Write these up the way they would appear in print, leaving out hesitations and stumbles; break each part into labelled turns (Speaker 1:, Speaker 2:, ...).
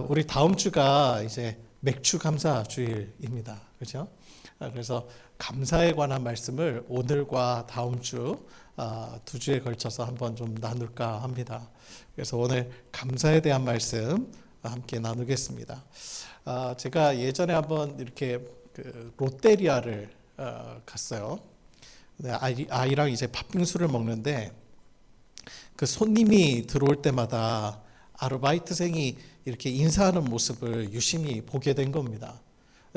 Speaker 1: 우리 다음 주가 이제 맥주 감사 주일입니다. 그렇죠? 그래서 감사에 관한 말씀을 오늘과 다음 주 두 주에 걸쳐서 한번 좀 나눌까 합니다. 그래서 오늘 감사에 대한 말씀 함께 나누겠습니다. 제가 예전에 한번 이렇게 롯데리아를 갔어요. 아이랑 이제 팥빙수를 먹는데 그 손님이 들어올 때마다 아르바이트생이 이렇게 인사하는 모습을 유심히 보게 된 겁니다.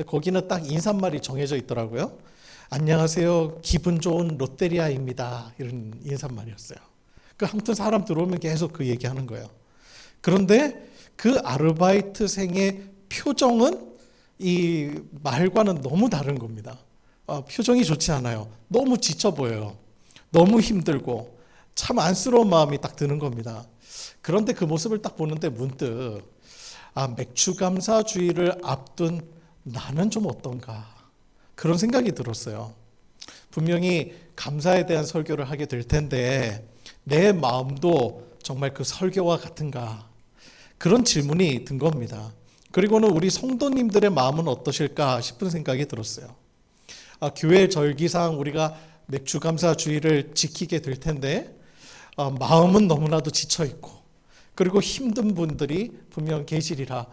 Speaker 1: 거기는 딱 인사말이 정해져 있더라고요. 안녕하세요. 기분 좋은 롯데리아입니다. 이런 인사말이었어요. 아무튼 사람 들어오면 계속 그 얘기하는 거예요. 그런데 그 아르바이트생의 표정은 이 말과는 너무 다른 겁니다. 표정이 좋지 않아요. 너무 지쳐 보여요. 너무 힘들고 참 안쓰러운 마음이 딱 드는 겁니다. 그런데 그 모습을 딱 보는데 문득 맥주 감사 주일을 앞둔 나는 좀 어떤가 그런 생각이 들었어요. 분명히 감사에 대한 설교를 하게 될 텐데 내 마음도 정말 그 설교와 같은가 그런 질문이 든 겁니다. 그리고는 우리 성도님들의 마음은 어떠실까 싶은 생각이 들었어요. 교회 절기상 우리가 맥주 감사 주일을 지키게 될 텐데 마음은 너무나도 지쳐 있고 그리고 힘든 분들이 분명 계시리라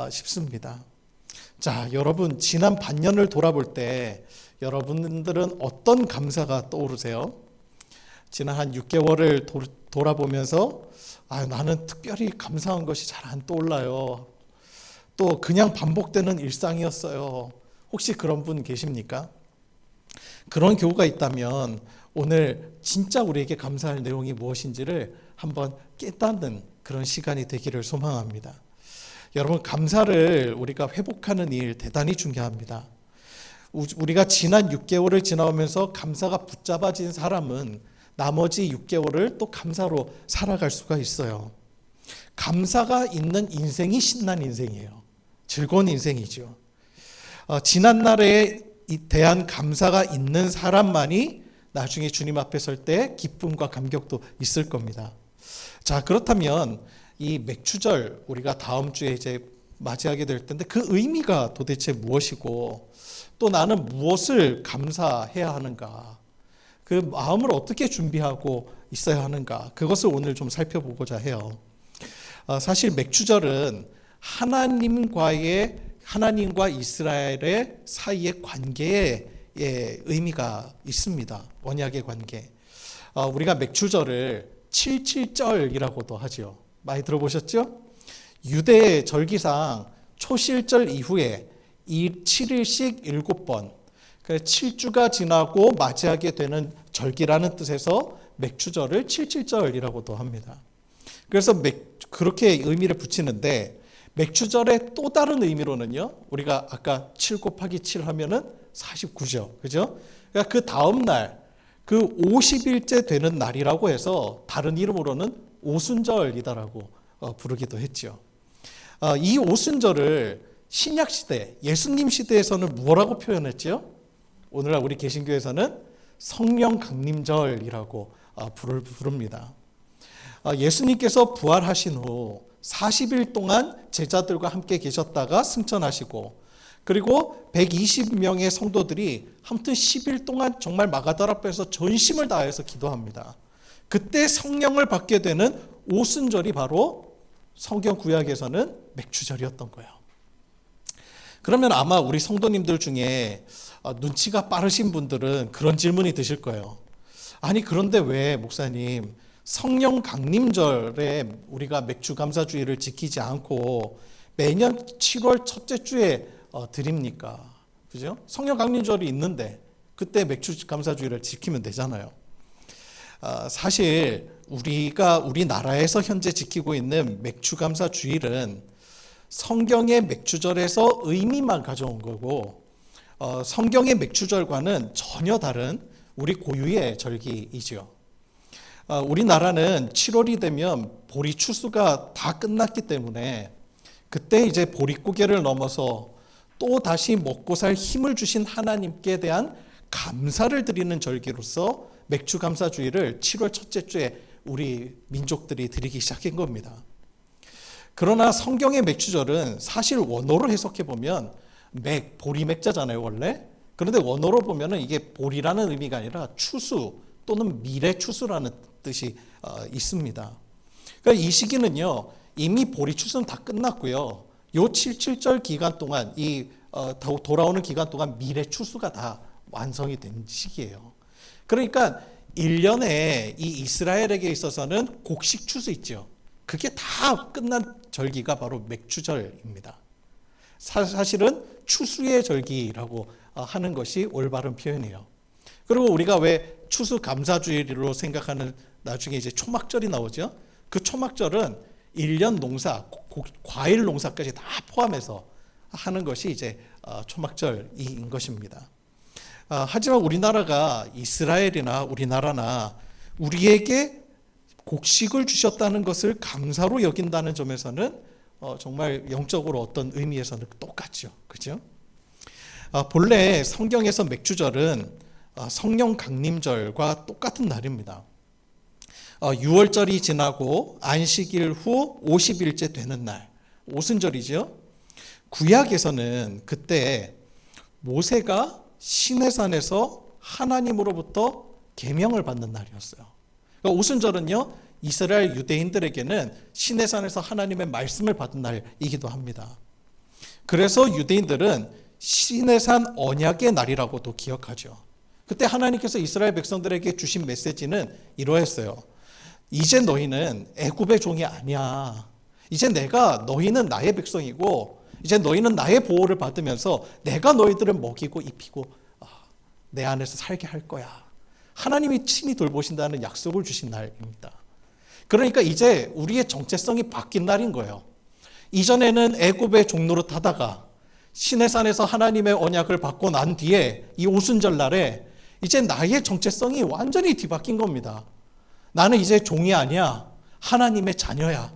Speaker 1: 싶습니다. 자, 여러분 지난 반년을 돌아볼 때 여러분들은 어떤 감사가 떠오르세요? 지난 한 6개월을 돌아보면서 나는 특별히 감사한 것이 잘 안 떠올라요. 또 그냥 반복되는 일상이었어요. 혹시 그런 분 계십니까? 그런 경우가 있다면 오늘 진짜 우리에게 감사할 내용이 무엇인지를 한번 깨닫는 그런 시간이 되기를 소망합니다. 여러분 감사를 우리가 회복하는 일 대단히 중요합니다. 우리가 지난 6개월을 지나오면서 감사가 붙잡아진 사람은 나머지 6개월을 또 감사로 살아갈 수가 있어요. 감사가 있는 인생이 신난 인생이에요. 즐거운 인생이죠. 지난날에 대한 감사가 있는 사람만이 나중에 주님 앞에 설 때 기쁨과 감격도 있을 겁니다. 자, 그렇다면 이 맥주절 우리가 다음 주에 이제 맞이하게 될 텐데 그 의미가 도대체 무엇이고 또 나는 무엇을 감사해야 하는가 그 마음을 어떻게 준비하고 있어야 하는가 그것을 오늘 좀 살펴보고자 해요. 사실 맥주절은 하나님과 이스라엘의 사이의 관계에 의미가 있습니다. 언약의 관계. 우리가 맥주절을 7.7절이라고도 하죠. 많이 들어보셨죠? 유대 절기상 초실절 이후에 7일씩 7번 7주가 지나고 맞이하게 되는 절기라는 뜻에서 맥주절을 7.7절이라고도 합니다. 그래서 그렇게 의미를 붙이는데 맥주절의 또 다른 의미로는요. 우리가 아까 7 곱하기 7 하면은 49죠. 그죠? 그러니까 그 다음 날, 그 50일째 되는 날이라고 해서 다른 이름으로는 오순절이다라고 부르기도 했죠. 이 오순절을 신약 시대, 예수님 시대에서는 뭐라고 표현했죠? 오늘날 우리 개신교에서는 성령 강림절이라고 부릅니다. 예수님께서 부활하신 후 40일 동안 제자들과 함께 계셨다가 승천하시고 그리고 120명의 성도들이 아무튼 10일 동안 정말 마가다 앞에서 전심을 다해서 기도합니다. 그때 성령을 받게 되는 오순절이 바로 성경 구약에서는 맥주절이었던 거예요. 그러면 아마 우리 성도님들 중에 눈치가 빠르신 분들은 그런 질문이 드실 거예요. 아니 그런데 왜 목사님 성령 강림절에 우리가 맥주 감사주의를 지키지 않고 매년 7월 첫째 주에 드립니까? 그죠? 성령 강림절이 있는데 그때 맥주 감사주의를 지키면 되잖아요. 사실 우리나라에서 현재 지키고 있는 맥주 감사주일은 성경의 맥주절에서 의미만 가져온 거고 성경의 맥주절과는 전혀 다른 우리 고유의 절기이죠. 우리나라는 7월이 되면 보리 추수가 다 끝났기 때문에 그때 이제 보릿고개를 넘어서 또 다시 먹고 살 힘을 주신 하나님께 대한 감사를 드리는 절기로서 맥주 감사주일을 7월 첫째 주에 우리 민족들이 드리기 시작한 겁니다. 그러나 성경의 맥주절은 사실 원어로 해석해 보면 보리 맥자잖아요, 원래. 그런데 원어로 보면은 이게 보리라는 의미가 아니라 추수 또는 미래 추수라는 뜻이 있습니다. 그러니까 이 시기는요, 이미 보리 추수는 다 끝났고요. 요 77절 기간 동안 돌아오는 기간 동안 미래 추수가 다 완성이 된 시기예요. 그러니까 1년에 이 이스라엘에게 있어서는 곡식 추수 있죠. 그게 다 끝난 절기가 바로 맥추절입니다. 사실은 추수의 절기라고 하는 것이 올바른 표현이에요. 그리고 우리가 왜 추수 감사주일로 생각하는 나중에 이제 초막절이 나오죠. 그 초막절은 1년 농사, 과일 농사까지 다 포함해서 하는 것이 이제 초막절인 것입니다. 하지만 우리나라가 이스라엘이나 우리나라나 우리에게 곡식을 주셨다는 것을 감사로 여긴다는 점에서는 정말 영적으로 어떤 의미에서는 똑같죠. 그죠? 본래 성경에서 맥주절은 성령 강림절과 똑같은 날입니다. 6월절이 지나고 안식일 후 50일째 되는 날, 오순절이죠. 구약에서는 그때 모세가 시내산에서 하나님으로부터 계명을 받는 날이었어요. 그러니까 오순절은요, 이스라엘 유대인들에게는 시내산에서 하나님의 말씀을 받은 날이기도 합니다. 그래서 유대인들은 시내산 언약의 날이라고도 기억하죠. 그때 하나님께서 이스라엘 백성들에게 주신 메시지는 이러했어요. 이제 너희는 애굽의 종이 아니야. 이제 너희는 나의 백성이고 이제 너희는 나의 보호를 받으면서 내가 너희들을 먹이고 입히고 내 안에서 살게 할 거야. 하나님이 친히 돌보신다는 약속을 주신 날입니다. 그러니까 이제 우리의 정체성이 바뀐 날인 거예요. 이전에는 애굽의 종노릇 하다가 시내산에서 하나님의 언약을 받고 난 뒤에 이 오순절 날에 이제 나의 정체성이 완전히 뒤바뀐 겁니다. 나는 이제 종이 아니야. 하나님의 자녀야.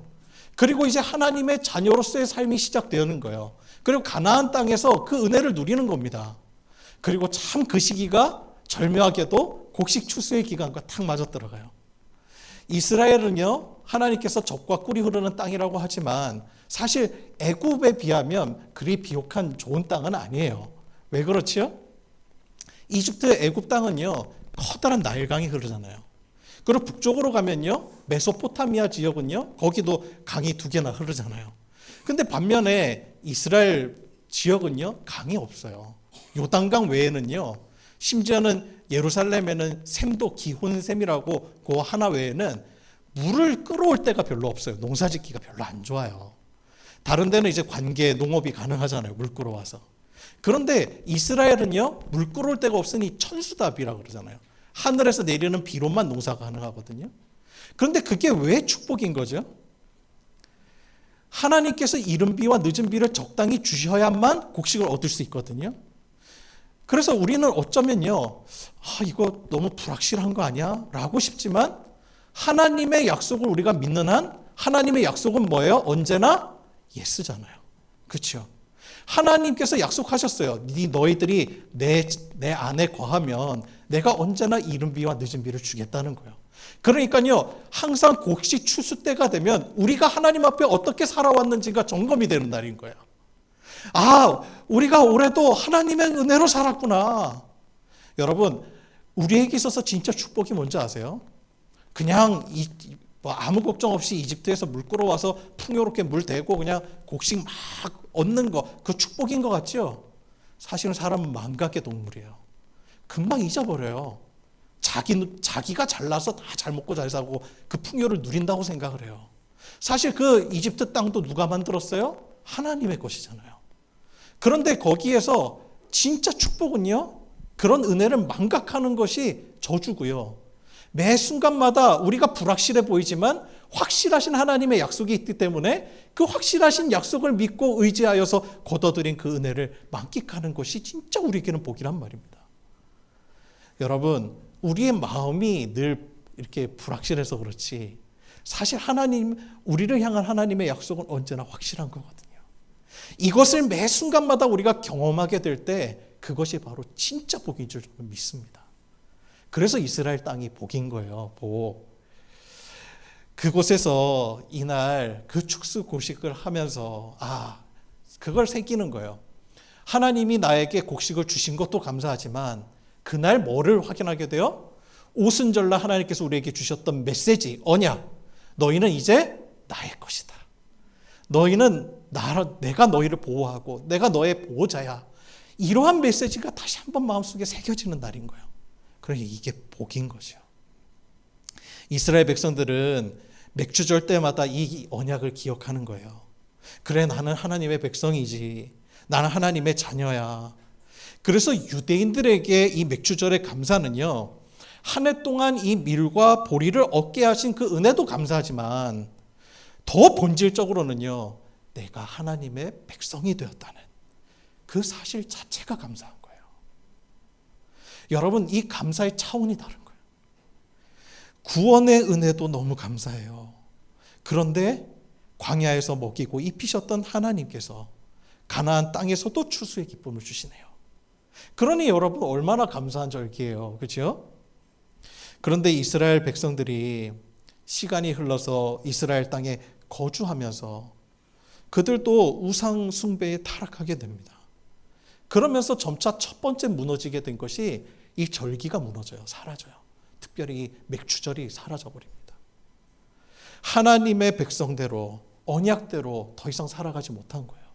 Speaker 1: 그리고 이제 하나님의 자녀로서의 삶이 시작되는 거예요. 그리고 가나안 땅에서 그 은혜를 누리는 겁니다. 그리고 참 그 시기가 절묘하게도 곡식 추수의 기간과 탁 맞아들어가요. 이스라엘은요, 하나님께서 젖과 꿀이 흐르는 땅이라고 하지만 사실 애굽에 비하면 그리 비옥한 좋은 땅은 아니에요. 왜 그렇지요? 이집트 애굽 땅은요, 커다란 나일강이 흐르잖아요. 그리고 북쪽으로 가면요, 메소포타미아 지역은요, 거기도 강이 2개나 흐르잖아요. 근데 반면에 이스라엘 지역은요, 강이 없어요. 요단강 외에는요, 심지어는 예루살렘에는 샘도 기혼샘이라고 그 하나 외에는 물을 끌어올 데가 별로 없어요. 농사짓기가 별로 안 좋아요. 다른 데는 이제 관계, 농업이 가능하잖아요. 물 끌어와서. 그런데 이스라엘은요, 물 끌어올 데가 없으니 천수답이라고 그러잖아요. 하늘에서 내리는 비로만 농사가 가능하거든요. 그런데 그게 왜 축복인 거죠? 하나님께서 이른 비와 늦은 비를 적당히 주셔야만 곡식을 얻을 수 있거든요. 그래서 우리는 어쩌면요, 이거 너무 불확실한 거 아니야? 라고 싶지만 하나님의 약속을 우리가 믿는 한 하나님의 약속은 뭐예요? 언제나 예스잖아요. 그렇죠? 하나님께서 약속하셨어요. 너희들이 내 안에 거하면 내가 언제나 이른 비와 늦은 비를 주겠다는 거예요. 그러니까요, 항상 곡식 추수 때가 되면 우리가 하나님 앞에 어떻게 살아왔는지가 점검이 되는 날인 거예요. 우리가 올해도 하나님의 은혜로 살았구나. 여러분, 우리에게 있어서 진짜 축복이 뭔지 아세요? 그냥 아무 걱정 없이 이집트에서 물 끌어와서 풍요롭게 물 대고 그냥 곡식 막 얻는 거, 그 축복인 것 같죠? 사실은 사람은 망각의 동물이에요. 금방 잊어버려요. 자기가 잘나서 다 잘 먹고 잘 살고 그 풍요를 누린다고 생각을 해요. 사실 그 이집트 땅도 누가 만들었어요? 하나님의 것이잖아요. 그런데 거기에서 진짜 축복은요, 그런 은혜를 망각하는 것이 저주고요. 매 순간마다 우리가 불확실해 보이지만 확실하신 하나님의 약속이 있기 때문에 그 확실하신 약속을 믿고 의지하여서 거둬들인 그 은혜를 만끽하는 것이 진짜 우리에게는 복이란 말입니다. 여러분, 우리의 마음이 늘 이렇게 불확실해서 그렇지 사실 우리를 향한 하나님의 약속은 언제나 확실한 거거든요. 이것을 매 순간마다 우리가 경험하게 될 때 그것이 바로 진짜 복인 줄 믿습니다. 그래서 이스라엘 땅이 복인 거예요. 복. 그곳에서 이날 그 축수고식을 하면서 그걸 새기는 거예요. 하나님이 나에게 곡식을 주신 것도 감사하지만 그날 뭐를 확인하게 돼요? 오순절날 하나님께서 우리에게 주셨던 메시지, 언약. 너희는 이제 나의 것이다. 너희는 내가 너희를 보호하고 내가 너의 보호자야. 이러한 메시지가 다시 한번 마음속에 새겨지는 날인 거예요. 그러니까 이게 복인 거죠. 이스라엘 백성들은 맥주절 때마다 이 언약을 기억하는 거예요. 그래, 나는 하나님의 백성이지. 나는 하나님의 자녀야. 그래서 유대인들에게 이 맥주절의 감사는요, 한 해 동안 이 밀과 보리를 얻게 하신 그 은혜도 감사하지만 더 본질적으로는요, 내가 하나님의 백성이 되었다는 그 사실 자체가 감사한 거예요. 여러분, 이 감사의 차원이 다른 거예요. 구원의 은혜도 너무 감사해요. 그런데 광야에서 먹이고 입히셨던 하나님께서 가나안 땅에서도 추수의 기쁨을 주시네요. 그러니 여러분, 얼마나 감사한 절기예요. 그렇죠? 그런데 이스라엘 백성들이 시간이 흘러서 이스라엘 땅에 거주하면서 그들도 우상 숭배에 타락하게 됩니다. 그러면서 점차 첫 번째 무너지게 된 것이 이 절기가 무너져요. 사라져요. 특별히 맥주절이 사라져버립니다. 하나님의 백성대로, 언약대로 더 이상 살아가지 못한 거예요.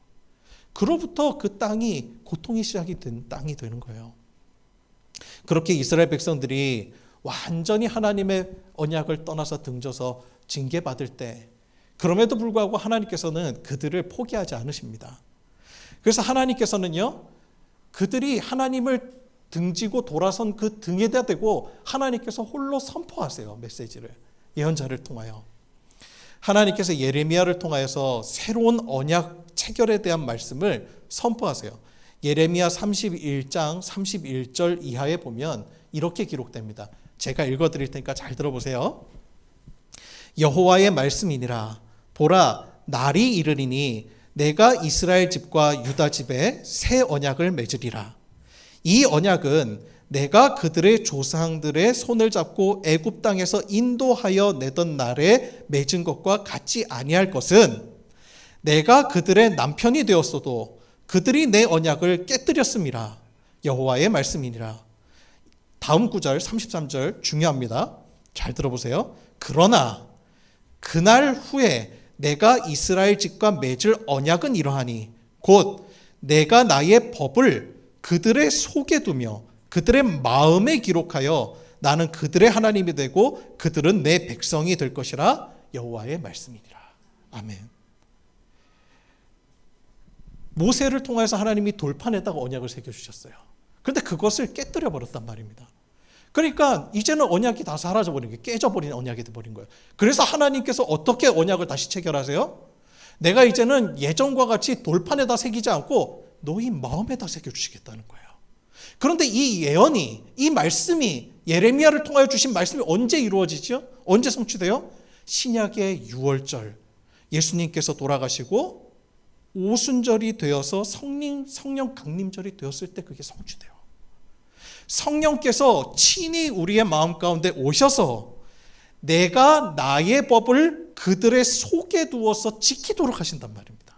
Speaker 1: 그로부터 그 땅이 고통이 시작이 된 땅이 되는 거예요. 그렇게 이스라엘 백성들이 완전히 하나님의 언약을 떠나서 등져서 징계받을 때, 그럼에도 불구하고 하나님께서는 그들을 포기하지 않으십니다. 그래서 하나님께서는요, 그들이 하나님을 등지고 돌아선 그 등에다 대고 하나님께서 홀로 선포하세요. 메시지를 예언자를 통하여. 하나님께서 예레미야를 통하여서 새로운 언약 체결에 대한 말씀을 선포하세요. 예레미야 31장 31절 이하에 보면 이렇게 기록됩니다. 제가 읽어드릴 테니까 잘 들어보세요. 여호와의 말씀이니라. 보라, 날이 이르리니 내가 이스라엘 집과 유다 집에 새 언약을 맺으리라. 이 언약은 내가 그들의 조상들의 손을 잡고 애굽 땅에서 인도하여 내던 날에 맺은 것과 같지 아니할 것은, 내가 그들의 남편이 되었어도 그들이 내 언약을 깨뜨렸음이라. 여호와의 말씀이니라. 다음 구절 33절 중요합니다. 잘 들어보세요. 그러나 그날 후에 내가 이스라엘 집과 맺을 언약은 이러하니 곧 내가 나의 법을 그들의 속에 두며 그들의 마음에 기록하여 나는 그들의 하나님이 되고 그들은 내 백성이 될 것이라. 여호와의 말씀이니라. 아멘. 모세를 통해서 하나님이 돌판에다가 언약을 새겨주셨어요. 그런데 그것을 깨뜨려 버렸단 말입니다. 그러니까 이제는 언약이 다 사라져버린 거예요. 깨져버린 언약이 돼버린 거예요. 그래서 하나님께서 어떻게 언약을 다시 체결하세요? 내가 이제는 예전과 같이 돌판에다 새기지 않고 너희 마음에다 새겨주시겠다는 거예요. 그런데 이 예언이, 이 말씀이, 예레미야를 통하여 주신 말씀이 언제 이루어지죠? 언제 성취돼요? 신약의 6월절, 예수님께서 돌아가시고 오순절이 되어서 성령 강림절이 되었을 때 그게 성취돼요. 성령께서 친히 우리의 마음 가운데 오셔서 내가 나의 법을 그들의 속에 두어서 지키도록 하신단 말입니다.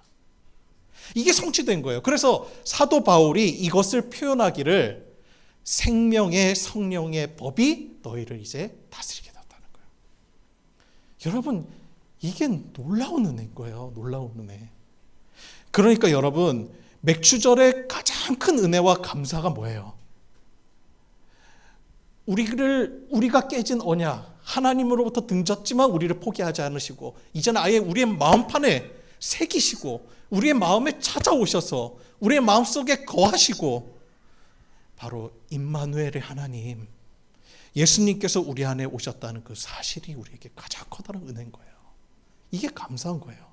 Speaker 1: 이게 성취된 거예요. 그래서 사도 바울이 이것을 표현하기를 생명의 성령의 법이 너희를 이제 다스리게 되었다는 거예요. 여러분, 이게 놀라운 은혜인 거예요. 놀라운 은혜. 그러니까 여러분, 맥주절의 가장 큰 은혜와 감사가 뭐예요? 우리가 깨진 언약, 하나님으로부터 등졌지만 우리를 포기하지 않으시고 이제는 아예 우리의 마음판에 새기시고 우리의 마음에 찾아오셔서 우리의 마음속에 거하시고, 바로 임마누엘의 하나님, 예수님께서 우리 안에 오셨다는 그 사실이 우리에게 가장 커다란 은혜인 거예요. 이게 감사한 거예요.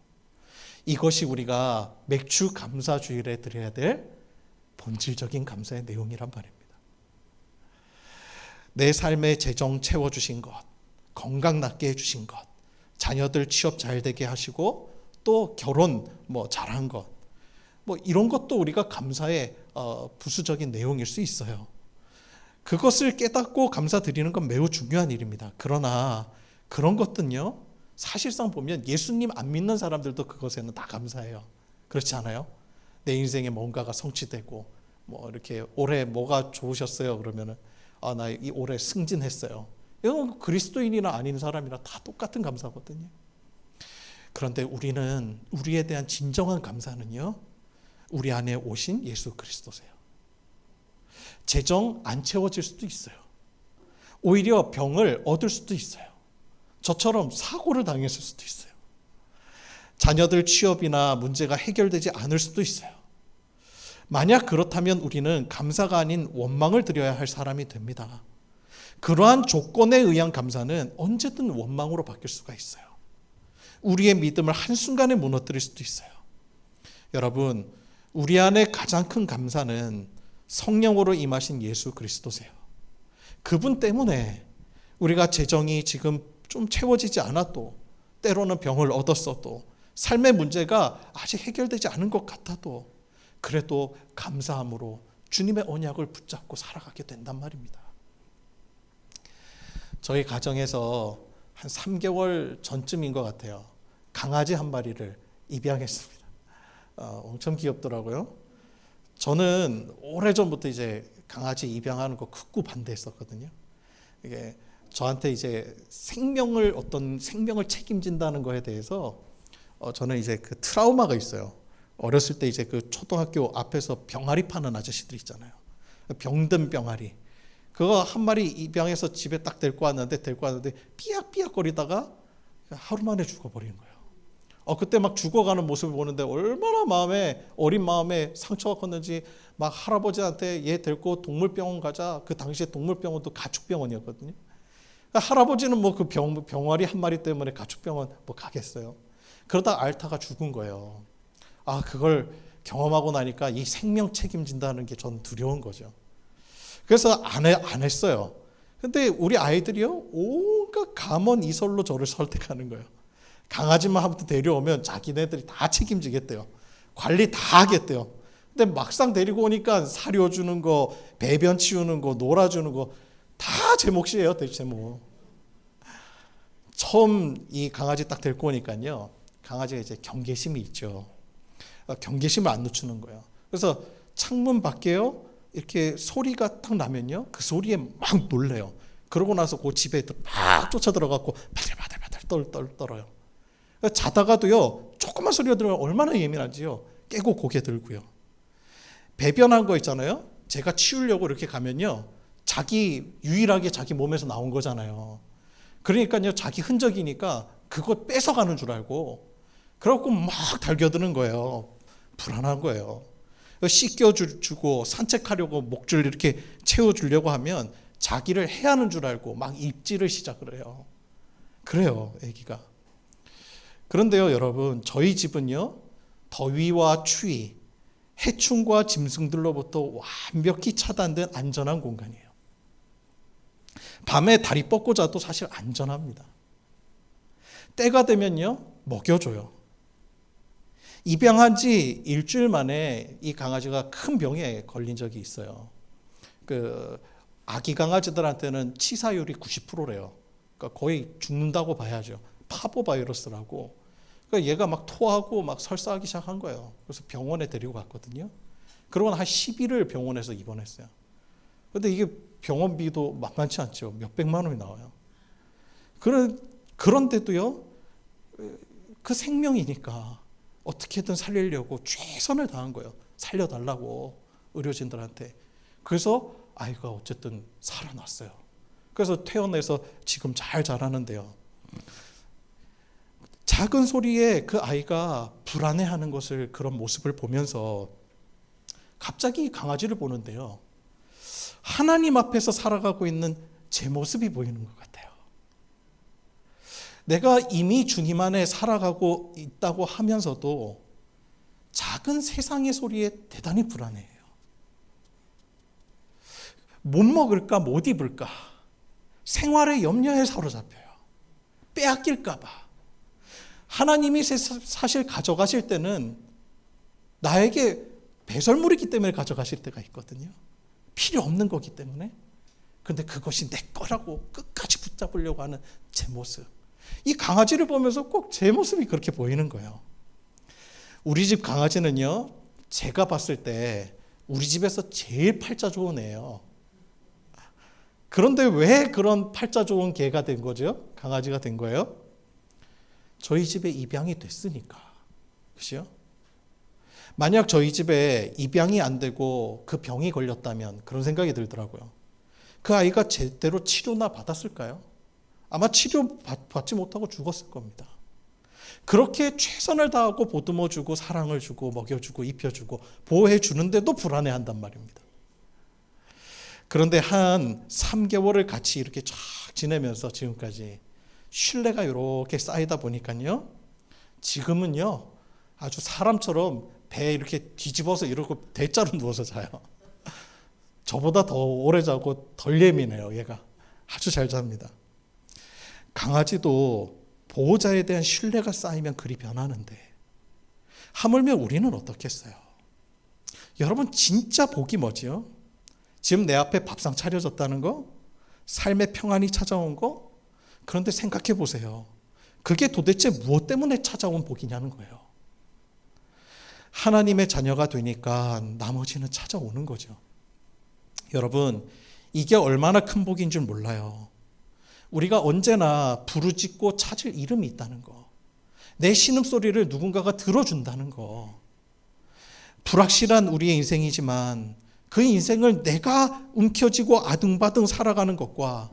Speaker 1: 이것이 우리가 맥주 감사주일에 드려야 될 본질적인 감사의 내용이란 말입니다. 내 삶의 재정 채워주신 것, 건강 낫게 해주신 것, 자녀들 취업 잘 되게 하시고 또 결혼 잘한 것, 이런 것도 우리가 감사의 부수적인 내용일 수 있어요. 그것을 깨닫고 감사드리는 건 매우 중요한 일입니다. 그러나 그런 것들은요, 사실상 보면 예수님 안 믿는 사람들도 그것에는 다 감사해요. 그렇지 않아요? 내 인생에 뭔가가 성취되고 뭐 이렇게 올해 뭐가 좋으셨어요? 그러면은 나 이 올해 승진했어요. 이건 그리스도인이나 아닌 사람이나 다 똑같은 감사거든요. 그런데 우리는 우리에 대한 진정한 감사는요, 우리 안에 오신 예수 그리스도세요. 재정 안 채워질 수도 있어요. 오히려 병을 얻을 수도 있어요. 저처럼 사고를 당했을 수도 있어요. 자녀들 취업이나 문제가 해결되지 않을 수도 있어요. 만약 그렇다면 우리는 감사가 아닌 원망을 드려야 할 사람이 됩니다. 그러한 조건에 의한 감사는 언제든 원망으로 바뀔 수가 있어요. 우리의 믿음을 한순간에 무너뜨릴 수도 있어요. 여러분, 우리 안에 가장 큰 감사는 성령으로 임하신 예수 그리스도세요. 그분 때문에 우리가 재정이 지금 좀 채워지지 않아도, 때로는 병을 얻었어도, 삶의 문제가 아직 해결되지 않은 것 같아도 그래도 감사함으로 주님의 언약을 붙잡고 살아가게 된단 말입니다. 저희 가정에서 한 3개월 전쯤인 것 같아요. 강아지 한 마리를 입양했습니다. 엄청 귀엽더라고요. 저는 오래전부터 이제 강아지 입양하는 거 극구 반대했었거든요. 이게 저한테 이제 어떤 생명을 책임진다는 거에 대해서 저는 이제 그 트라우마가 있어요. 어렸을 때 이제 그 초등학교 앞에서 병아리 파는 아저씨들 있잖아요. 병든 병아리. 그거 한 마리 입양해서 집에 딱 데리고 왔는데 삐약삐약 거리다가 하루 만에 죽어버리는 거예요. 그때 막 죽어가는 모습을 보는데 얼마나 어린 마음에 상처가 컸는지, 막 할아버지한테 얘 데리고 동물병원 가자. 그 당시에 동물병원도 가축병원이었거든요. 그러니까 할아버지는 뭐 그 병아리 한 마리 때문에 가축병원 뭐 가겠어요. 그러다 앓다가 죽은 거예요. 그걸 경험하고 나니까 이 생명 책임진다는 게 전 두려운 거죠. 그래서 안 했어요. 근데 우리 아이들이요, 온갖 감언이설로 저를 설득하는 거예요. 강아지만 한번 데려오면 자기네들이 다 책임지겠대요. 관리 다 하겠대요. 근데 막상 데리고 오니까 사료 주는 거, 배변 치우는 거, 놀아주는 거 다 제 몫이에요, 제 몫. 처음 이 강아지 딱 데리고 오니까요, 강아지가 이제 경계심이 있죠. 경계심을 안 늦추는 거예요. 그래서 창문 밖에요, 이렇게 소리가 딱 나면요, 그 소리에 막 놀래요. 그러고 나서 그 집에 막 쫓아 들어가고 바들바들 떨어요. 자다가도요, 조그만 소리가 들으면 얼마나 예민한지요. 깨고 고개 들고요. 배변한 거 있잖아요. 제가 치우려고 이렇게 가면요, 유일하게 자기 몸에서 나온 거잖아요. 그러니까요, 자기 흔적이니까 그거 뺏어가는 줄 알고, 그래갖고 막 달겨드는 거예요. 불안한 거예요. 씻겨주고 산책하려고 목줄 이렇게 채워주려고 하면 자기를 해하는 줄 알고 막 입질을 시작을 해요. 그래요, 애기가. 그런데요, 여러분, 저희 집은요, 더위와 추위, 해충과 짐승들로부터 완벽히 차단된 안전한 공간이에요. 밤에 다리 뻗고 자도 사실 안전합니다. 때가 되면요, 먹여줘요. 입양한 지 일주일 만에 이 강아지가 큰 병에 걸린 적이 있어요. 아기 강아지들한테는 치사율이 90%래요. 그러니까 거의 죽는다고 봐야죠. 파보 바이러스라고. 그러니까 얘가 막 토하고 막 설사하기 시작한 거예요. 그래서 병원에 데리고 갔거든요. 그러고 한 10일을 병원에서 입원했어요. 그런데 이게 병원비도 만만치 않죠. 몇백만 원이 나와요. 그런데도요, 그 생명이니까 어떻게든 살리려고 최선을 다한 거예요. 살려달라고, 의료진들한테. 그래서 아이가 어쨌든 살아났어요. 그래서 퇴원해서 지금 잘 자라는데요. 작은 소리에 그 아이가 불안해하는 그런 모습을 보면서 갑자기 강아지를 보는데요, 하나님 앞에서 살아가고 있는 제 모습이 보이는 것 같아요. 내가 이미 주님 안에 살아가고 있다고 하면서도 작은 세상의 소리에 대단히 불안해해요. 못 먹을까, 못 입을까, 생활의 염려에 사로잡혀요. 빼앗길까 봐. 하나님이 사실 가져가실 때는 나에게 배설물이기 때문에 가져가실 때가 있거든요. 필요 없는 거기 때문에. 그런데 그것이 내 거라고 끝까지 붙잡으려고 하는 제 모습. 이 강아지를 보면서 꼭 제 모습이 그렇게 보이는 거예요. 우리 집 강아지는요, 제가 봤을 때 우리 집에서 제일 팔자 좋은 애예요. 그런데 왜 그런 팔자 좋은 개가 된 거죠? 강아지가 된 거예요? 저희 집에 입양이 됐으니까. 그죠? 만약 저희 집에 입양이 안 되고 그 병이 걸렸다면 그런 생각이 들더라고요. 그 아이가 제대로 치료나 받았을까요? 아마 치료 받지 못하고 죽었을 겁니다. 그렇게 최선을 다하고 보듬어주고 사랑을 주고 먹여주고 입혀주고 보호해주는데도 불안해한단 말입니다. 그런데 한 3개월을 같이 이렇게 쫙 지내면서 지금까지 신뢰가 이렇게 쌓이다 보니까요, 지금은요 아주 사람처럼 배에 이렇게 뒤집어서 이러고 대자로 누워서 자요. 저보다 더 오래 자고 덜 예민해요. 얘가 아주 잘 잡니다. 강아지도 보호자에 대한 신뢰가 쌓이면 그리 변하는데 하물며 우리는 어떻겠어요? 여러분, 진짜 복이 뭐지요? 지금 내 앞에 밥상 차려졌다는 거, 삶의 평안이 찾아온 거. 그런데 생각해 보세요. 그게 도대체 무엇 때문에 찾아온 복이냐는 거예요. 하나님의 자녀가 되니까 나머지는 찾아오는 거죠. 여러분, 이게 얼마나 큰 복인 줄 몰라요. 우리가 언제나 부르짖고 찾을 이름이 있다는 거, 내 신음소리를 누군가가 들어준다는 거, 불확실한 우리의 인생이지만 그 인생을 내가 움켜쥐고 아등바등 살아가는 것과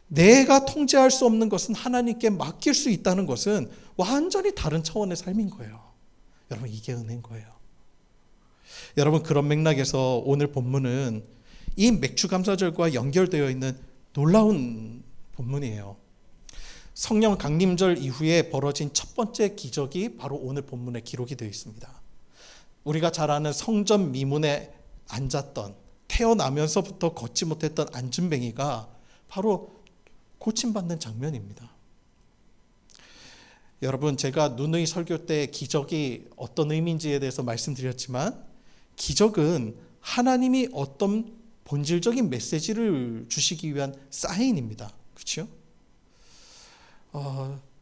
Speaker 1: 내가 통제할 수 없는 것은 하나님께 맡길 수 있다는 것은 완전히 다른 차원의 삶인 거예요. 여러분, 이게 은혜인 거예요. 여러분, 그런 맥락에서 오늘 본문은 이 맥주감사절과 연결되어 있는 놀라운 본문이에요. 성령 강림절 이후에 벌어진 첫 번째 기적이 바로 오늘 본문에 기록이 되어 있습니다. 우리가 잘 아는 성전 미문에 앉았던, 태어나면서부터 걷지 못했던 안진뱅이가 바로 고침받는 장면입니다. 여러분, 제가 누누이 설교 때 기적이 어떤 의미인지에 대해서 말씀드렸지만, 기적은 하나님이 어떤 본질적인 메시지를 주시기 위한 사인입니다. 그렇죠?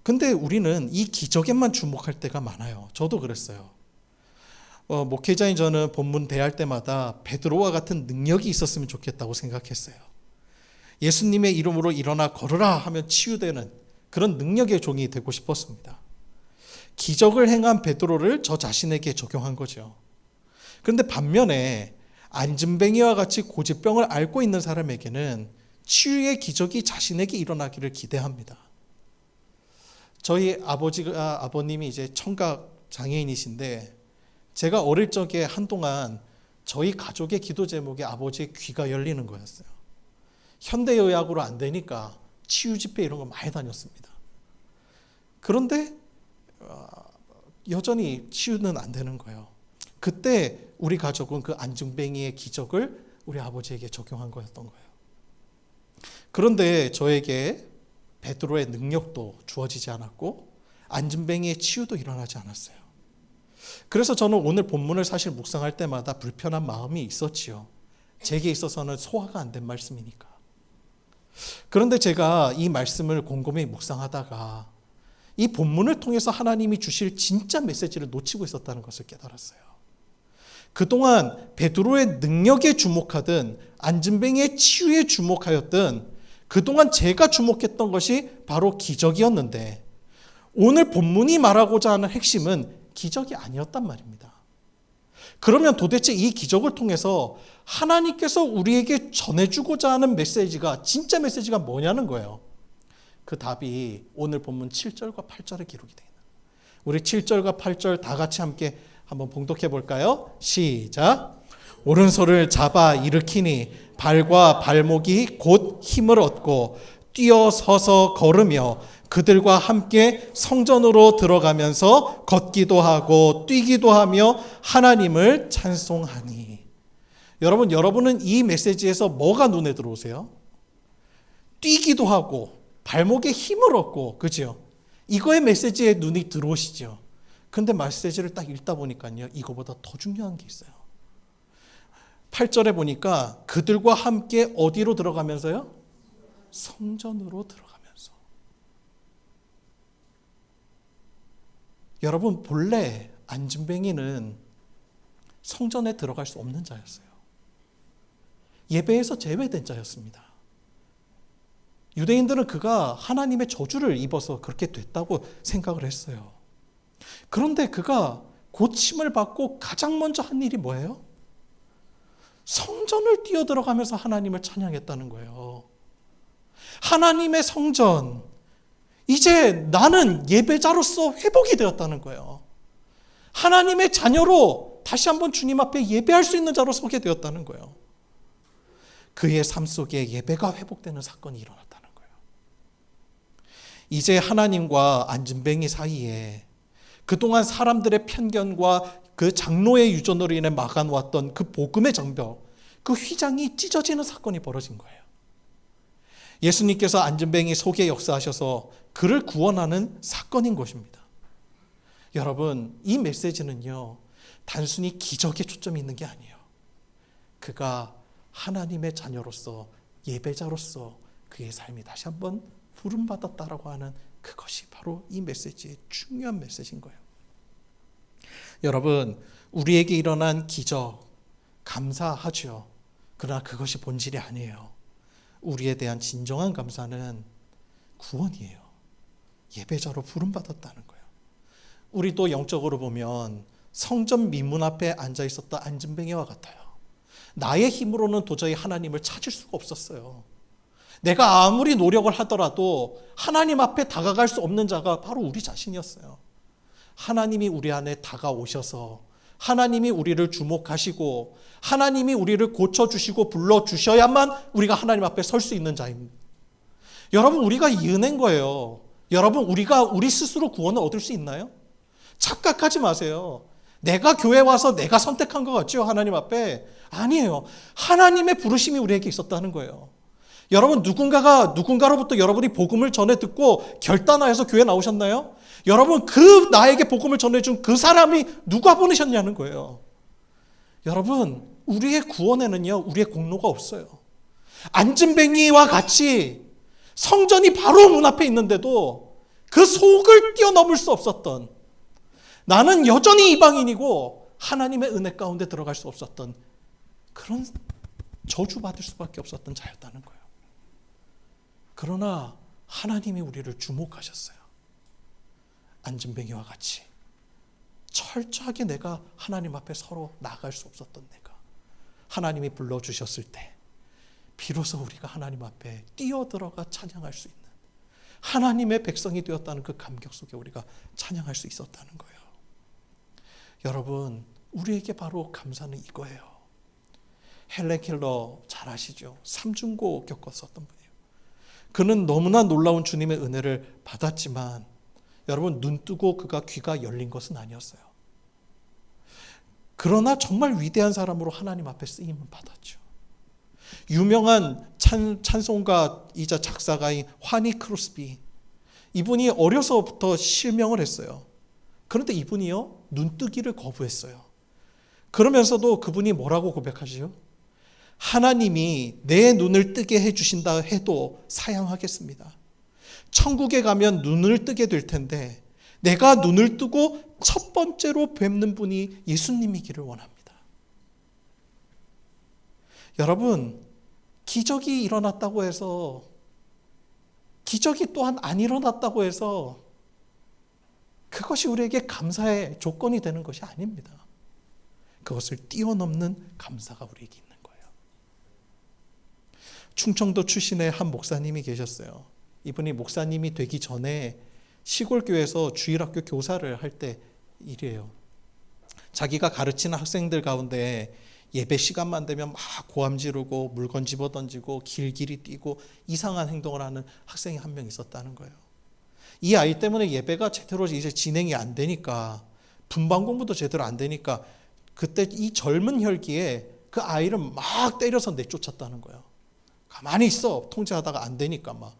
Speaker 1: 근데 우리는 이 기적에만 주목할 때가 많아요. 저도 그랬어요. 목회자인 저는 본문 대할 때마다 베드로와 같은 능력이 있었으면 좋겠다고 생각했어요. 예수님의 이름으로 일어나 걸으라 하면 치유되는 그런 능력의 종이 되고 싶었습니다. 기적을 행한 베드로를 저 자신에게 적용한 거죠. 그런데 반면에 안진뱅이와 같이 고집병을 앓고 있는 사람에게는 치유의 기적이 자신에게 일어나기를 기대합니다. 저희 아버님이 이제 청각 장애인이신데, 제가 어릴 적에 한동안 저희 가족의 기도 제목에 아버지의 귀가 열리는 거였어요. 현대의학으로 안 되니까 치유 집회 이런 거 많이 다녔습니다. 그런데 여전히 치유는 안 되는 거예요. 그때 우리 가족은 그 안진뱅이의 기적을 우리 아버지에게 적용한 거였던 거예요. 그런데 저에게 베드로의 능력도 주어지지 않았고 안진뱅이의 치유도 일어나지 않았어요. 그래서 저는 오늘 본문을 사실 묵상할 때마다 불편한 마음이 있었지요. 제게 있어서는 소화가 안 된 말씀이니까. 그런데 제가 이 말씀을 곰곰이 묵상하다가 이 본문을 통해서 하나님이 주실 진짜 메시지를 놓치고 있었다는 것을 깨달았어요. 그동안 베드로의 능력에 주목하든 안진뱅이의 치유에 주목하였든 그동안 제가 주목했던 것이 바로 기적이었는데, 오늘 본문이 말하고자 하는 핵심은 기적이 아니었단 말입니다. 그러면 도대체 이 기적을 통해서 하나님께서 우리에게 전해주고자 하는 메시지가, 진짜 메시지가 뭐냐는 거예요. 그 답이 오늘 본문 7절과 8절에 기록이 되어 있는, 우리 7절과 8절 다 같이 함께 한번 봉독해 볼까요? 시작. 오른손을 잡아 일으키니 발과 발목이 곧 힘을 얻고 뛰어서서 걸으며 그들과 함께 성전으로 들어가면서 걷기도 하고 뛰기도 하며 하나님을 찬송하니. 여러분은 이 메시지에서 뭐가 눈에 들어오세요? 뛰기도 하고 발목에 힘을 얻고, 그죠? 이거의 메시지에 눈이 들어오시죠. 근데 메시지를 딱 읽다 보니까요, 이거보다 더 중요한 게 있어요. 8절에 보니까 그들과 함께 어디로 들어가면서요? 성전으로 들어가면서. 여러분, 본래 안진뱅이는 성전에 들어갈 수 없는 자였어요. 예배에서 제외된 자였습니다. 유대인들은 그가 하나님의 저주를 입어서 그렇게 됐다고 생각을 했어요. 그런데 그가 고침을 받고 가장 먼저 한 일이 뭐예요? 성전을 뛰어들어가면서 하나님을 찬양했다는 거예요. 하나님의 성전, 이제 나는 예배자로서 회복이 되었다는 거예요. 하나님의 자녀로 다시 한번 주님 앞에 예배할 수 있는 자로 서게 되었다는 거예요. 그의 삶 속에 예배가 회복되는 사건이 일어났다는 거예요. 이제 하나님과 안진뱅이 사이에 그동안 사람들의 편견과 그 장로의 유전으로 인해 막아놓았던 그 복음의 장벽, 그 휘장이 찢어지는 사건이 벌어진 거예요. 예수님께서 안진뱅이 속에 역사하셔서 그를 구원하는 사건인 것입니다. 여러분, 이 메시지는요, 단순히 기적에 초점이 있는 게 아니에요. 그가 하나님의 자녀로서, 예배자로서 그의 삶이 다시 한번 부름받았다라고 하는 그것이 바로 이 메시지의 중요한 메시지인 거예요. 여러분, 우리에게 일어난 기적 감사하죠. 그러나 그것이 본질이 아니에요. 우리에 대한 진정한 감사는 구원이에요. 예배자로 부름받았다는 거예요. 우리도 영적으로 보면 성전 미문 앞에 앉아 있었던 안진뱅이와 같아요. 나의 힘으로는 도저히 하나님을 찾을 수가 없었어요. 내가 아무리 노력을 하더라도 하나님 앞에 다가갈 수 없는 자가 바로 우리 자신이었어요. 하나님이 우리 안에 다가오셔서 하나님이 우리를 주목하시고 하나님이 우리를 고쳐주시고 불러주셔야만 우리가 하나님 앞에 설 수 있는 자입니다. 여러분, 우리가 이 은혜인 거예요. 여러분, 우리가 우리 스스로 구원을 얻을 수 있나요? 착각하지 마세요. 내가 교회 와서 내가 선택한 것 같죠? 하나님 앞에. 아니에요. 하나님의 부르심이 우리에게 있었다는 거예요. 여러분, 누군가로부터 여러분이 복음을 전해 듣고 결단하여서 교회 나오셨나요? 여러분, 그 나에게 복음을 전해준 그 사람이 누가 보내셨냐는 거예요. 여러분, 우리의 구원에는요, 우리의 공로가 없어요. 안진뱅이와 같이 성전이 바로 문 앞에 있는데도 그 속을 뛰어넘을 수 없었던, 나는 여전히 이방인이고 하나님의 은혜 가운데 들어갈 수 없었던 그런 저주받을 수밖에 없었던 자였다는 거예요. 그러나 하나님이 우리를 주목하셨어요. 안진뱅이와 같이 철저하게 내가 하나님 앞에 서로 나갈 수 없었던 내가 하나님이 불러주셨을 때 비로소 우리가 하나님 앞에 뛰어들어가 찬양할 수 있는 하나님의 백성이 되었다는 그 감격 속에 우리가 찬양할 수 있었다는 거예요. 여러분, 우리에게 바로 감사는 이거예요. 헬렌 켈러 잘 아시죠? 삼중고 겪었었던 분이에요. 그는 너무나 놀라운 주님의 은혜를 받았지만 여러분, 눈 뜨고 그가 귀가 열린 것은 아니었어요. 그러나 정말 위대한 사람으로 하나님 앞에 쓰임을 받았죠. 유명한 찬송가이자 작사가인 화니 크로스비, 이분이 어려서부터 실명을 했어요. 그런데 이분이요, 눈뜨기를 거부했어요. 그러면서도 그분이 뭐라고 고백하지요? 하나님이 내 눈을 뜨게 해주신다 해도 사양하겠습니다. 천국에 가면 눈을 뜨게 될 텐데 내가 눈을 뜨고 첫 번째로 뵙는 분이 예수님이기를 원합니다. 여러분, 기적이 일어났다고 해서, 기적이 또한 안 일어났다고 해서 그것이 우리에게 감사의 조건이 되는 것이 아닙니다. 그것을 뛰어넘는 감사가 우리에게 있는 거예요. 충청도 출신의 한 목사님이 계셨어요. 이분이 목사님이 되기 전에 시골교회에서 주일학교 교사를 할 때 일이에요. 자기가 가르치는 학생들 가운데 예배 시간만 되면 막 고함 지르고 물건 집어던지고 길길이 뛰고 이상한 행동을 하는 학생이 한 명 있었다는 거예요. 이 아이 때문에 예배가 제대로 이제 진행이 안 되니까, 분반 공부도 제대로 안 되니까 그때 이 젊은 혈기에 그 아이를 막 때려서 내쫓았다는 거예요. 가만히 있어. 통제하다가 안 되니까 막.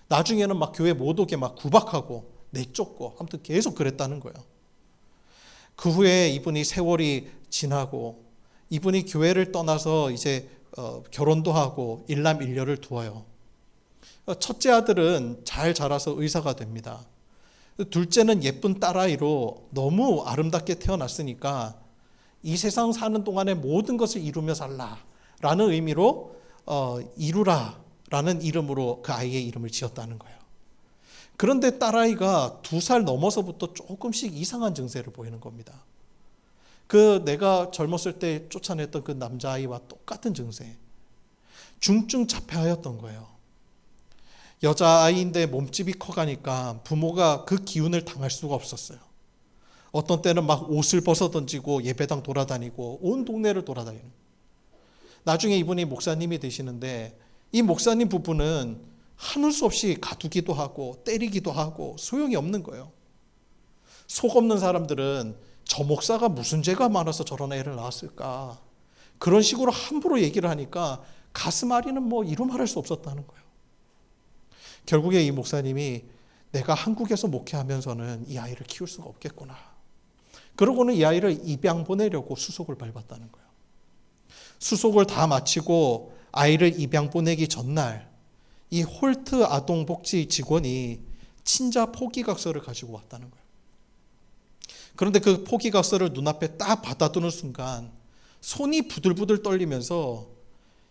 Speaker 1: 나중에는 막 교회 못 오게 막 구박하고 내쫓고, 아무튼 계속 그랬다는 거예요. 그 후에 이분이 세월이 지나고 이분이 교회를 떠나서 이제 결혼도 하고 일남 일녀를 두어요. 첫째 아들은 잘 자라서 의사가 됩니다. 둘째는 예쁜 딸아이로 너무 아름답게 태어났으니까 이 세상 사는 동안에 모든 것을 이루며 살라라는 의미로 이루라라는 이름으로 그 아이의 이름을 지었다는 거예요. 그런데 딸아이가 2살 넘어서부터 조금씩 이상한 증세를 보이는 겁니다. 그 내가 젊었을 때 쫓아냈던 그 남자아이와 똑같은 증세. 중증 자폐하였던 거예요. 여자아이인데 몸집이 커가니까 부모가 그 기운을 당할 수가 없었어요. 어떤 때는 막 옷을 벗어 던지고 예배당 돌아다니고 온 동네를 돌아다니는. 나중에 이분이 목사님이 되시는데 이 목사님 부부는 하늘 수 없이 가두기도 하고 때리기도 하고 소용이 없는 거예요. 속 없는 사람들은 저 목사가 무슨 죄가 많아서 저런 애를 낳았을까, 그런 식으로 함부로 얘기를 하니까 가슴 아리는 뭐 이루 말할 수 없었다는 거예요. 결국에 이 목사님이 내가 한국에서 목회하면서는 이 아이를 키울 수가 없겠구나. 그러고는 이 아이를 입양 보내려고 수속을 밟았다는 거예요. 수속을 다 마치고 아이를 입양 보내기 전날 이 홀트 아동복지 직원이 친자 포기각서를 가지고 왔다는 거예요. 그런데 그 포기각서를 눈앞에 딱 받아두는 순간 손이 부들부들 떨리면서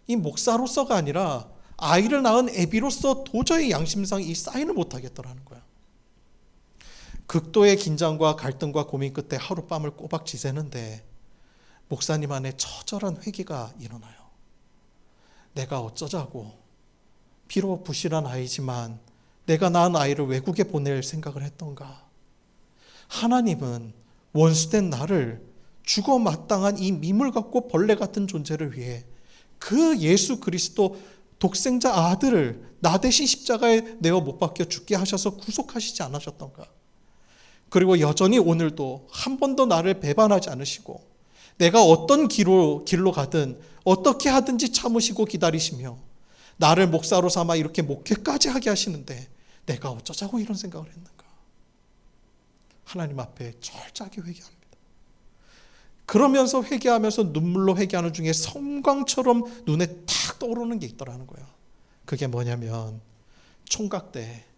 Speaker 1: 이 목사로서가 아니라 아이를 낳은 애비로서 도저히 양심상 이 사인을 못하겠더라는 거야. 극도의 긴장과 갈등과 고민 끝에 하룻밤을 꼬박 지새는데 목사님 안에 처절한 회개가 일어나요. 내가 어쩌자고, 비록 부실한 아이지만 내가 낳은 아이를 외국에 보낼 생각을 했던가. 하나님은 원수된 나를 죽어 마땅한 이 미물 같고 벌레 같은 존재를 위해 그 예수 그리스도 독생자 아들을 나 대신 십자가에 내어 못 박혀 죽게 하셔서 구속하시지 않으셨던가. 그리고 여전히 오늘도 한 번도 나를 배반하지 않으시고 내가 어떤 길로 가든 어떻게 하든지 참으시고 기다리시며 나를 목사로 삼아 이렇게 목회까지 하게 하시는데 내가 어쩌자고 이런 생각을 했는가. 하나님 앞에 철저하게 회개합니다. 그러면서 회개하면서 눈물로 회개하는 중에 성광처럼 눈에 탁 떠오르는 게 있더라는 거예요. 그게 뭐냐면 총각 때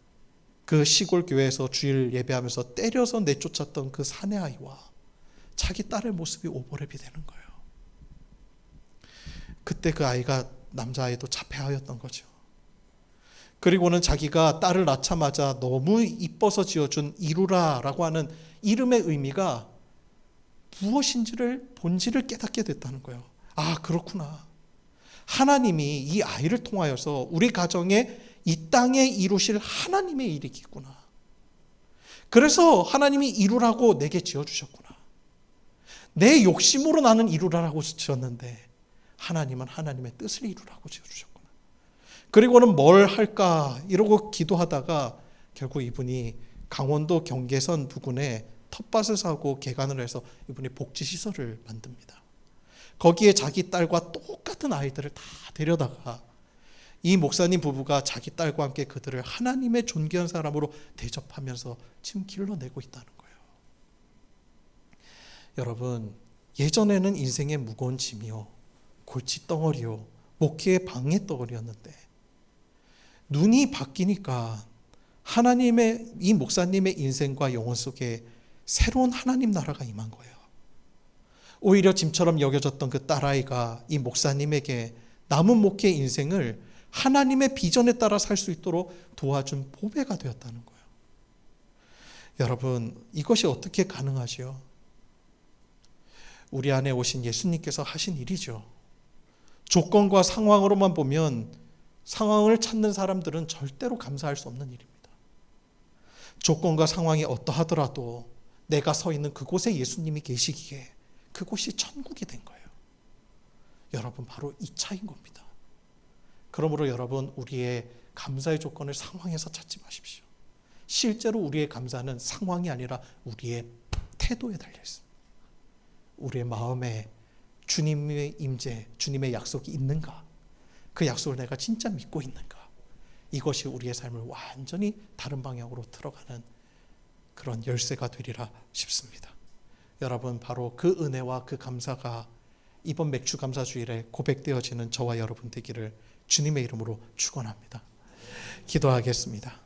Speaker 1: 그 시골 교회에서 주일 예배하면서 때려서 내쫓았던 그 사내 아이와 자기 딸의 모습이 오버랩이 되는 거예요. 그때 그 아이가 남자아이도 자폐하였던 거죠. 그리고는 자기가 딸을 낳자마자 너무 이뻐서 지어준 이루라라고 하는 이름의 의미가 무엇인지를 본질을 깨닫게 됐다는 거예요. 아, 그렇구나. 하나님이 이 아이를 통하여서 우리 가정에 이 땅에 이루실 하나님의 일이겠구나. 그래서 하나님이 이루라고 내게 지어주셨구나. 내 욕심으로 나는 이루라라고 지었는데 하나님은 하나님의 뜻을 이루라고 지어주셨구나. 그리고는 뭘 할까 이러고 기도하다가 결국 이분이 강원도 경계선 부근에 텃밭을 사고 개간을 해서 이분이 복지시설을 만듭니다. 거기에 자기 딸과 똑같은 아이들을 다 데려다가 이 목사님 부부가 자기 딸과 함께 그들을 하나님의 존귀한 사람으로 대접하면서 지금 길러내고 있다는 거예요. 여러분, 예전에는 인생의 무거운 짐이요, 골칫덩어리요, 목회의 방해덩어리였는데 눈이 바뀌니까 하나님의 이 목사님의 인생과 영혼 속에 새로운 하나님 나라가 임한 거예요. 오히려 짐처럼 여겨졌던 그 딸아이가 이 목사님에게 남은 목회 인생을 하나님의 비전에 따라 살 수 있도록 도와준 보배가 되었다는 거예요. 여러분, 이것이 어떻게 가능하지요? 우리 안에 오신 예수님께서 하신 일이죠. 조건과 상황으로만 보면 상황을 찾는 사람들은 절대로 감사할 수 없는 일입니다. 조건과 상황이 어떠하더라도 내가 서 있는 그곳에 예수님이 계시기에 그곳이 천국이 된 거예요. 여러분, 바로 이 차이인 겁니다. 그러므로 여러분, 우리의 감사의 조건을 상황에서 찾지 마십시오. 실제로 우리의 감사는 상황이 아니라 우리의 태도에 달려 있습니다. 우리의 마음에 주님의 임재, 주님의 약속이 있는가? 그 약속을 내가 진짜 믿고 있는가? 이것이 우리의 삶을 완전히 다른 방향으로 들어가는 그런 열쇠가 되리라 싶습니다. 여러분, 바로 그 은혜와 그 감사가 이번 맥주 감사 주일에 고백되어지는 저와 여러분 되기를 주님의 이름으로 축원합니다. 기도하겠습니다.